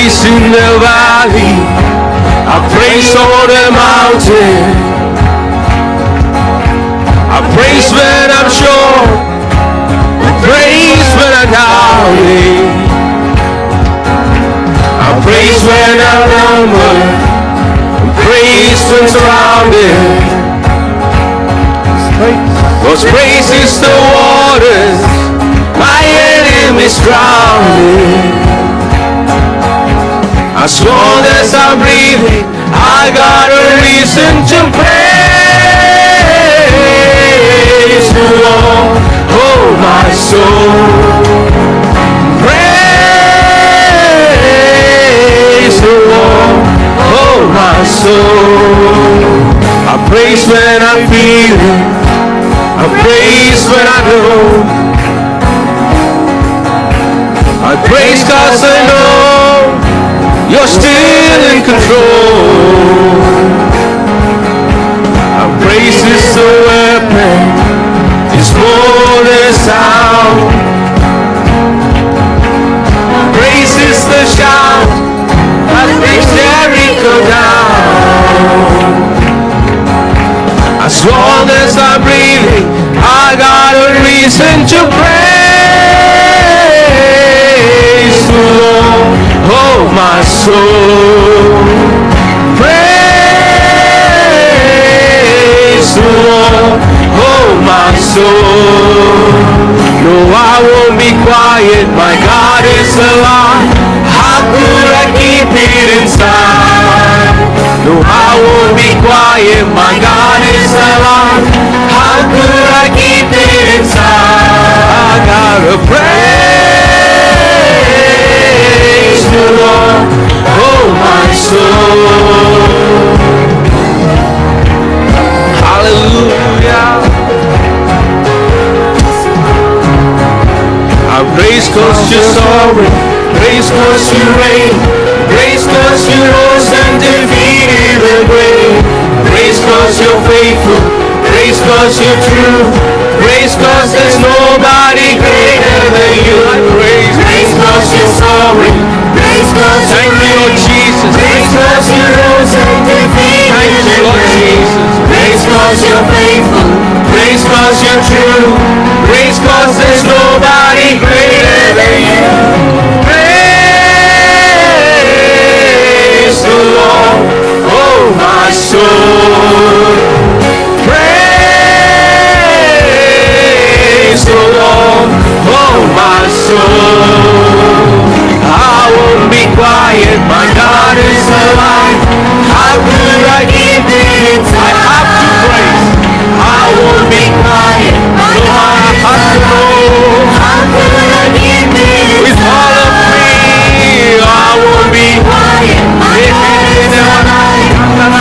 praise in the valley, I praise on the mountain, I praise when I'm sure, I praise when I'm doubting, I praise when I'm numbered, I praise when surrounded. God's praise is the waters my enemies drowning. As long as I'm breathing, I got a reason to praise the Lord, oh my soul. Praise the Lord, oh my soul. I praise when I'm feeling, I praise when I know, I praise 'cause I know you're still in control. Our praise is the weapon, it's more than sound. Praise is the shout that brings Jericho down. As long as I'm breathing, I got a reason to praise the Lord, oh my soul. Praise the Lord, oh my soul. No, I won't be quiet, my God is alive. How could I keep it inside? No, I won't be quiet, my God is alive. How could I keep it inside? I gotta praise the Lord, oh my soul. Hallelujah. I praise 'cause you're sovereign, praise 'cause you reign, praise 'cause you rose and defeated the grave, praise 'cause you're faithful, praise 'cause you're true, praise 'cause there's nobody greater than you. I praise 'cause you're sovereign, praise 'cause thank you Lord Jesus, praise 'cause you rose and defeated, thank you Lord Jesus, praise 'cause you're faithful, praise 'cause you're true, praise 'cause there's nobody greater than you. Praise the Lord, oh my soul. Praise the Lord, oh my soul. I won't be quiet, my God is alive. How could I keep it inside? I have to praise. I won't be quiet, my God is alive. How could I keep it inside? With all of me, I won't be quiet, my God is alive.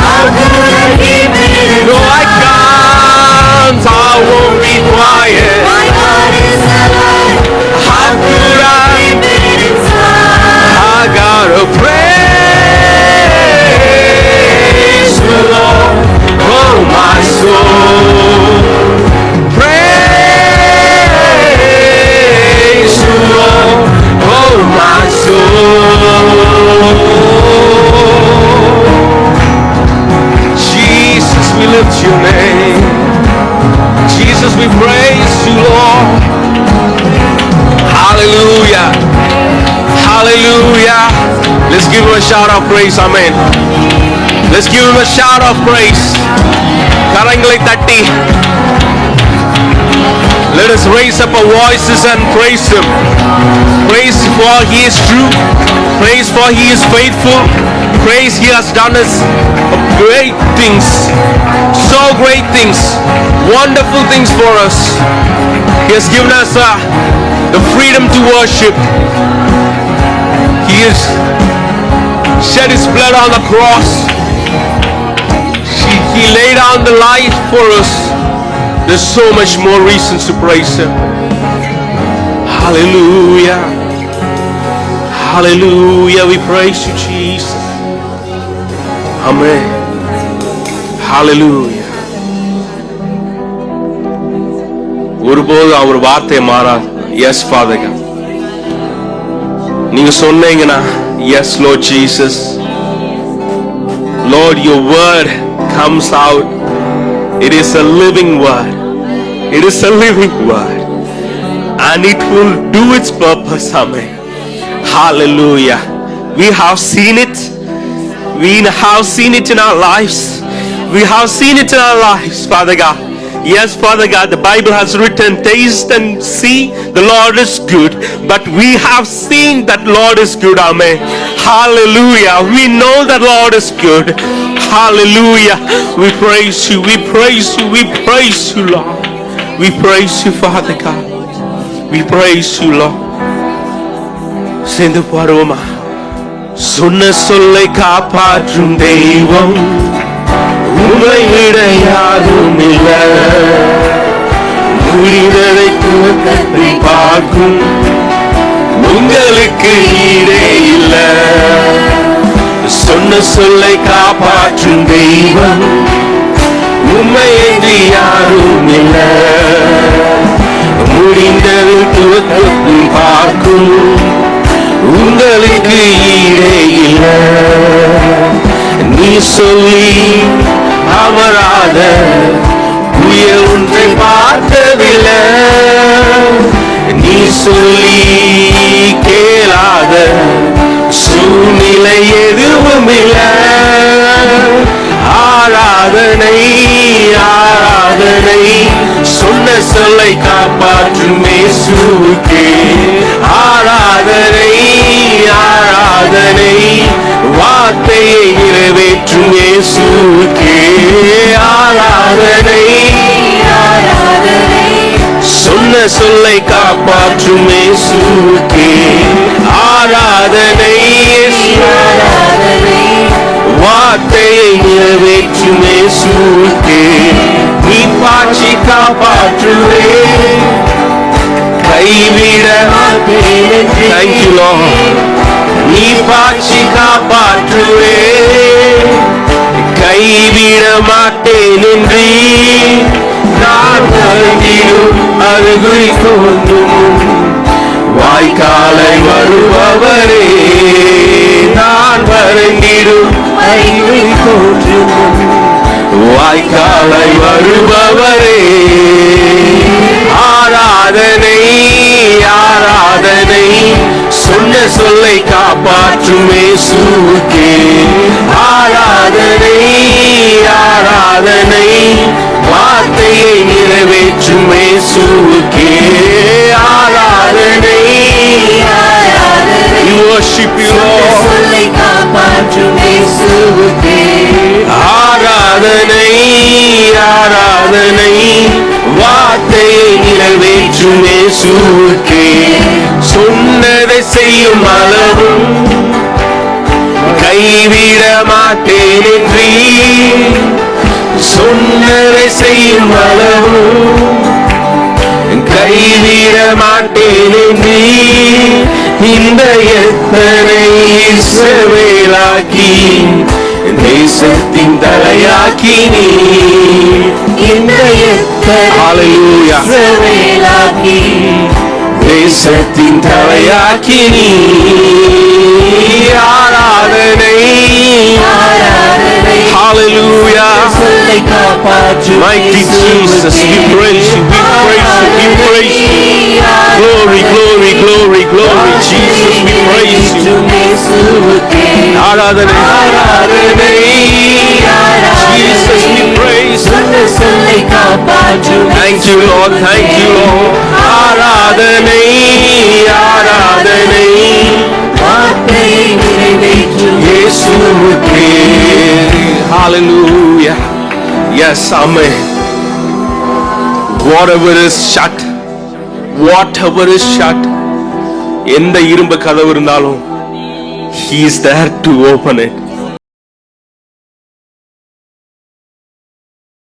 How could I keep it inside? No, I can't. I won't be quiet. My God is alive. How could I keep it inside? I gotta praise the Lord, oh my soul. Praise the Lord, oh my soul. Jesus, we lift your name. Jesus, we praise you, Lord. Hallelujah. Hallelujah. Let's give him a shout of praise. Amen. Let's give him a shout of praise. Karangalai tatti. Let us raise up our voices and praise him. Praise for he is true. Praise for he is faithful. Praise he has done us great things. So great things. Wonderful things for us. He has given us the freedom to worship. He has shed his blood on the cross. He laid down the life for us. There's so much more reasons to praise him. Hallelujah. Hallelujah. We praise you, Jesus. Amen. Hallelujah. ஒருபோது அவர் வார்த்தை மாறாது. S father, நீங்க சொன்னீங்கன்னா Yes, Lord Jesus. Lord, your word comes out. It is a living word. It is a living word. And it will do its purpose. Amen. Hallelujah. We have seen it. We have seen it in our lives. We have seen it in our lives, Father God. Yes, Father God, the Bible has written, taste and see the Lord is good. But we have seen that Lord is good. Amen. Hallelujah. We know that Lord is good. Hallelujah. We praise you. We praise you. We praise you, Lord. We praise you, Father God. We praise you, Lord. சேர்ந்து பாடுவோமா? சொன்ன சொல்லை காப்பாற்றும் தெய்வம் உம்மை விட யாரும் இல்லை. முடிந்ததை துவக்கத்தை பார்க்கும் உங்களுக்கு ஈடே இல்லை. சொன்ன சொல்லை காப்பாற்றும் தெய்வம் உம்மை என்று யாரும் இல்லை. முடிந்ததை துவக்கத்தை பார்க்கும் உங்களுக்கு ஈடே இல்லை. நீ சொல்லி அமராத புயல் ஒன்றை பார்த்ததில்லை. நீ சொல்லி கேளாத சூழ்நிலை எதுவும் இல்லை. ஆராதனை ஆராதனை சொன்ன சொல்லை காப்பாற்றும் இயேசுவுக்கே. ஆராதனை ஆராதனை வார்த்தையை நிறைவேற்றும் இயேசுவுக்கே. ஆராதனை ஆராதனை சொன்ன சொல்லை காப்பாற்றும் இயேசுவுக்கே. ஆராதனை ஆராதனை வார்த்தையை நிறைவேற்றும் இயேசுவுக்கே. நீ பாட்சி காப்பாற்றுவே கைவிட மாட்டேன். Thank you, Lord. நீ பாட்சி காப்பாற்றுவே கைவிட மாட்டேன் என்று நான் வருந்திடும் அருகுறி தோன்றும் வாய்க்காலை வருபவரே. நான் வருந்திடும் அருகுறி தோன்றும் வாய்க்காலை வருபவரே. ஆராதனை ஆராதனை சொன்ன சொல்லை காப்பாற்றும் இயேசுவுக்கே. ஆராதனை ஆராதனை வார்த்தையை நிறைவேற்றும் இயேசுவுக்கே. ஆராதனை ஆராதனை we worship you, Lord. சொல்லை காப்பாற்றும் இயேசுவுக்கே. ஆராதனை ஆராதனை வார்த்தையை நிறைவேற்றும் இயேசுவுக்கே. சொன்னதை செய்யும் அளவும் கைவிட மாட்டேன் என்று. சொன்னதை செய்யும் அளவும் கைவிட மாட்டேன் என்று. இந்த எத்தனை இஸ்ரவேலாக்கி தேசத்தின் தலையாக்கி நீ. இந்த எத்தனை இஸ்ரவேலாக்கி தேசத்தின் தலையாக்கி நீ. ஆராதனை ஆராதனை hallelujah. Mighty Jesus, we praise you, we praise you, we praise you. Glory, glory, glory, glory, Jesus, we praise you. ஆராதனை ஆராதனை Jesus, we praise you. Thank you, Lord, thank you, Lord. ஆராதனை ஆராதனை இயேசுவுக்கே. Hallelujah. Yes, amen. Whatever is shut, whatever is shut, எந்த இரும்பு கதவு இருந்தாலும் he is there to open it.